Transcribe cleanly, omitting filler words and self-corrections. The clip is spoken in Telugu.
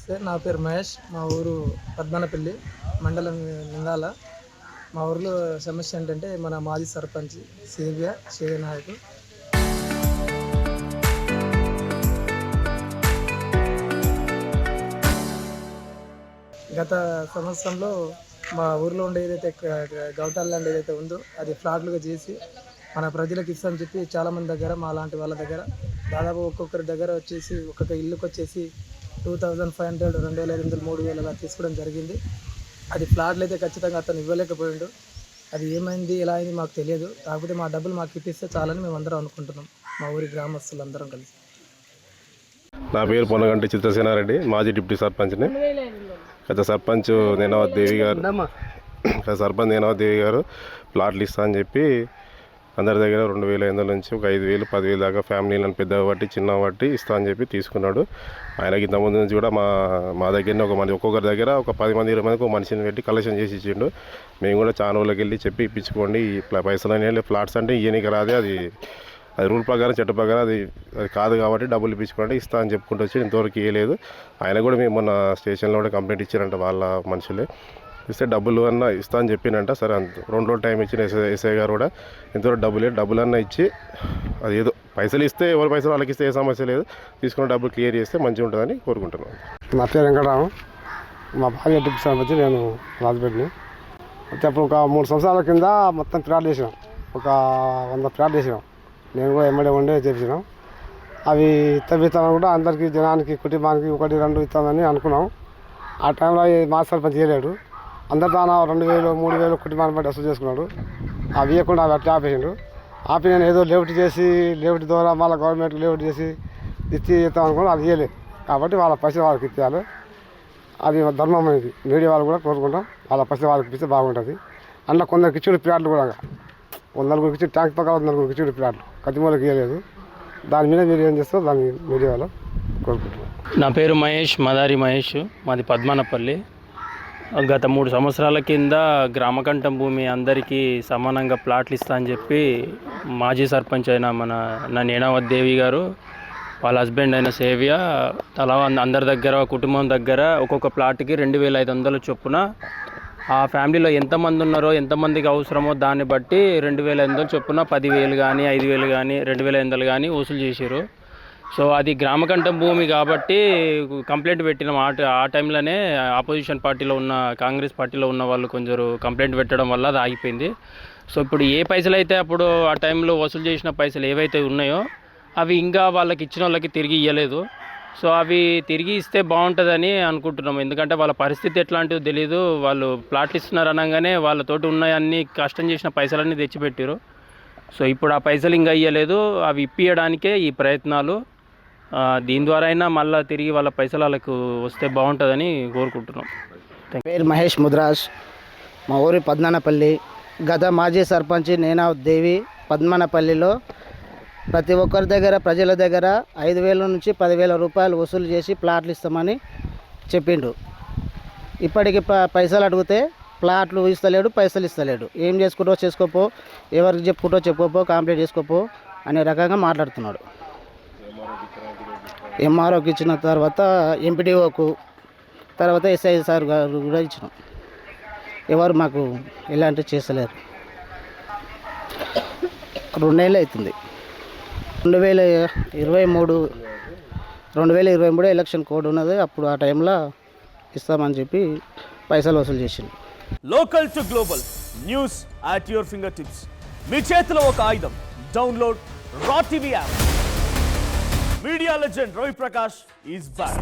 సార్ నా పేరు మహేష్. మా ఊరు పద్మనపల్లి మండలం నింగాల. మా ఊరిలో సమస్య ఏంటంటే మన మాజీ సర్పంచ్ సేవ్య నాయకు గత సంవత్సరంలో మా ఊరిలో ఉండే ఏదైతే గౌటాల ల్యాండ్ ఏదైతే ఉందో అది ఫ్లాట్లుగా చేసి మన ప్రజలకు ఇస్తామని చెప్పి చాలామంది దగ్గర మా లాంటి వాళ్ళ దగ్గర దాదాపు ఒక్కొక్కరి దగ్గర వచ్చేసి ఒక్కొక్క ఇల్లుకి వచ్చేసి 2500, 2500, 3000 అలా తీసుకోవడం జరిగింది. అది ఫ్లాట్లు అయితే ఖచ్చితంగా అతను ఇవ్వలేకపోయాడు. అది ఏమైంది ఎలా అయింది మాకు తెలియదు. కాకపోతే మా డబ్బులు మాకు ఇప్పిస్తే చాలని మేము అందరం అనుకుంటున్నాం, మా ఊరి గ్రామస్తులు అందరం కలిసి. నా పేరు పొన్నగంటి చిత్రసేనారెడ్డి, మాజీ డిప్యూటీ సర్పంచ్ని. గత సర్పంచ్ నేనావత్ దేవి గారు ప్లాట్లు ఇస్తా అని చెప్పి అందరి దగ్గర 2500 నుంచి ఒక 5000, 10,000 దాకా ఫ్యామిలీలను పెద్దగా బట్టి చిన్న బట్టి ఇస్తా అని చెప్పి తీసుకున్నాడు. ఆయనకి ఇంతకుముందు నుంచి కూడా మా దగ్గరనే ఒక్కొక్కరి దగ్గర ఒక 10 మంది 20 మందికి ఒక మనిషిని పెట్టి కలెక్షన్ చేసి ఇచ్చిండు. మేము కూడా చాలా ఊళ్ళకి వెళ్ళి చెప్పి ఇప్పించుకోండి, పైసలు అనేవి ఫ్లాట్స్ అంటే ఇయ్యనికి రాదే, అది రూల్ ప్రకారం చట్ట ప్రకారం అది కాదు కాబట్టి డబ్బులు ఇప్పించుకోండి ఇస్తా అని చెప్పుకుంటూ వచ్చి ఇంతవరకు ఇవ్వలేదు. ఆయన కూడా మేము మొన్న స్టేషన్లో కూడా కంప్లైంట్ ఇచ్చారంట వాళ్ళ మనుషులే. ఇస్తే డబ్బులు అన్నా ఇస్తా అని చెప్పిందంట. సరే 2 రోజులు టైం ఇచ్చిన ఎస్ఐ గారు కూడా ఇంతవరకు డబ్బులు అన్నా ఇచ్చి అది ఏదో పైసలు ఇస్తే ఎవరి పైసలు వాళ్ళకి ఇస్తే ఏ సమస్య లేదు, తీసుకున్న డబ్బులు క్లియర్ చేస్తే మంచిగా ఉంటుందని కోరుకుంటున్నాను. నా పేరు వెంకటరావు, మా భార్య డిప్యూటీ సర్పంచ్, నేను రాజపేటని. అయితే అప్పుడు ఒక 3 సంవత్సరాల కింద మొత్తం ప్లాట్లు వేసినాం, ఒక 100 ప్లాట్లు వేసినాం. నేను కూడా ఎమ్మెల్యే ఉండే చేసినాం. అవి ఇస్తామని కూడా అందరికీ జనానికి కుటుంబానికి 1, 2 ఇస్తామని అనుకున్నాం. ఆ టైంలో మా సర్పంచ్ చేయలేడు. అందరు తాను 2000, 3000 కుటుంబాన్ని బట్టి వసూలు చేసుకున్నాడు. అవి ఇవ్వకుండా అవి అట్లా ఆపేసిండు. ఆపి నేను ఏదో లేఅవుట్ ద్వారా మళ్ళీ గవర్నమెంట్ లేఅవుట్ చేసి ఇచ్చి ఇస్తాం అనుకున్నాను. అది ఇవ్వలేదు కాబట్టి వాళ్ళ పైసలు వాళ్ళకి ఇచ్చేయాలి. అది ధర్మం అనేది మీడియా వాళ్ళు కూడా కోరుకుంటాం, వాళ్ళ పైసలు వాళ్ళకి ఇస్తే బాగుంటుంది. అందులో కొందరికి ఇచ్చిన ప్లాట్లు కూడా 100 ఇచ్చి ట్యాంక్ పక్కన 100 ఇచ్చిన ప్లాట్లు కతిమూలకి ఇవ్వలేదు. దాని మీద మీరు ఏం చేస్తారో దాన్ని మీడియా వాళ్ళు కోరుకుంటున్నాం. నా పేరు మహేష్, మదారి మహేష్, మాది పద్మనపల్లి. గత 3 సంవత్సరాల కింద గ్రామకంఠం భూమి అందరికీ సమానంగా ప్లాట్లు ఇస్తా అని చెప్పి మాజీ సర్పంచ్ అయిన నా నేనావత్ దేవి గారు, వాళ్ళ హస్బెండ్ అయిన సేవ్య తలా అందరి దగ్గర కుటుంబం దగ్గర ఒక్కొక్క ప్లాట్కి 2500 చొప్పున ఆ ఫ్యామిలీలో ఎంతమంది ఉన్నారో ఎంతమందికి అవసరమో దాన్ని బట్టి 2500 చొప్పున 10,000 కానీ 5,000 కానీ 2,500 కానీ వసూలు చేశారు. సో అది గ్రామకంఠం భూమి కాబట్టి కంప్లైంట్ పెట్టిన ఆ టైంలోనే ఆపోజిషన్ పార్టీలో ఉన్న కాంగ్రెస్ పార్టీలో ఉన్న వాళ్ళు కొంచెం కంప్లైంట్ పెట్టడం వల్ల అది ఆగిపోయింది. సో ఇప్పుడు ఏ పైసలు అయితే అప్పుడు ఆ టైంలో వసూలు చేసిన పైసలు ఏవైతే ఉన్నాయో అవి ఇంకా వాళ్ళకి ఇచ్చిన వాళ్ళకి తిరిగి ఇవ్వలేదు. సో అవి తిరిగి ఇస్తే బాగుంటుందని అనుకుంటున్నాం. ఎందుకంటే వాళ్ళ పరిస్థితి ఎట్లాంటిదో తెలియదు. వాళ్ళు ప్లాట్లు ఇస్తున్నారు అనగానే వాళ్ళతోటి ఉన్నాయన్నీ కష్టం చేసిన పైసలన్నీ తెచ్చిపెట్టారు. సో ఇప్పుడు ఆ పైసలు ఇంకా ఇవ్వలేదు. అవి ఇప్పియడానికే ఈ ప్రయత్నాలు. దీని ద్వారా అయినా మళ్ళీ తిరిగి వాళ్ళ పైసలు వాళ్ళకు వస్తే బాగుంటుందని కోరుకుంటున్నాం. పేరు మహేష్ ముద్రాజ్, మా ఊరి పద్మనపల్లి. గత మాజీ సర్పంచ్ నేనావత్ దేవి పద్మనపల్లిలో ప్రతి ఒక్కరి దగ్గర ప్రజల దగ్గర 5,000 నుంచి 10,000 రూపాయలు వసూలు చేసి ప్లాట్లు ఇస్తామని చెప్పిండు. ఇప్పటికి పైసలు అడిగితే ప్లాట్లు ఇస్తలేడు, పైసలు ఇస్తలేడు. ఏం చేసుకుంటో చేసుకోపో, ఎవరికి చెప్పుకుంటో చెప్పుకోపో, కంప్లైంట్ చేసుకోపో అనే రకంగా మాట్లాడుతున్నాడు. ఎంఆర్ఓకి ఇచ్చిన తర్వాత ఎంపీడీఓకు, తర్వాత ఎస్ఐ సార్ గారు కూడా ఇచ్చినాం. ఎవరు మాకు ఇలాంటివి చేస్తలేరు. 2 నెలలు అవుతుంది. 2023 ఎలక్షన్ కోడ్ ఉన్నది. అప్పుడు ఆ టైంలో ఇస్తామని చెప్పి పైసలు వసూలు చేసింది. Local to global news at your finger tips. మీ చేతిలో ఒక ఆయుధం. డౌన్లోడ్ రా TV app. Media legend Ravi Prakash is back.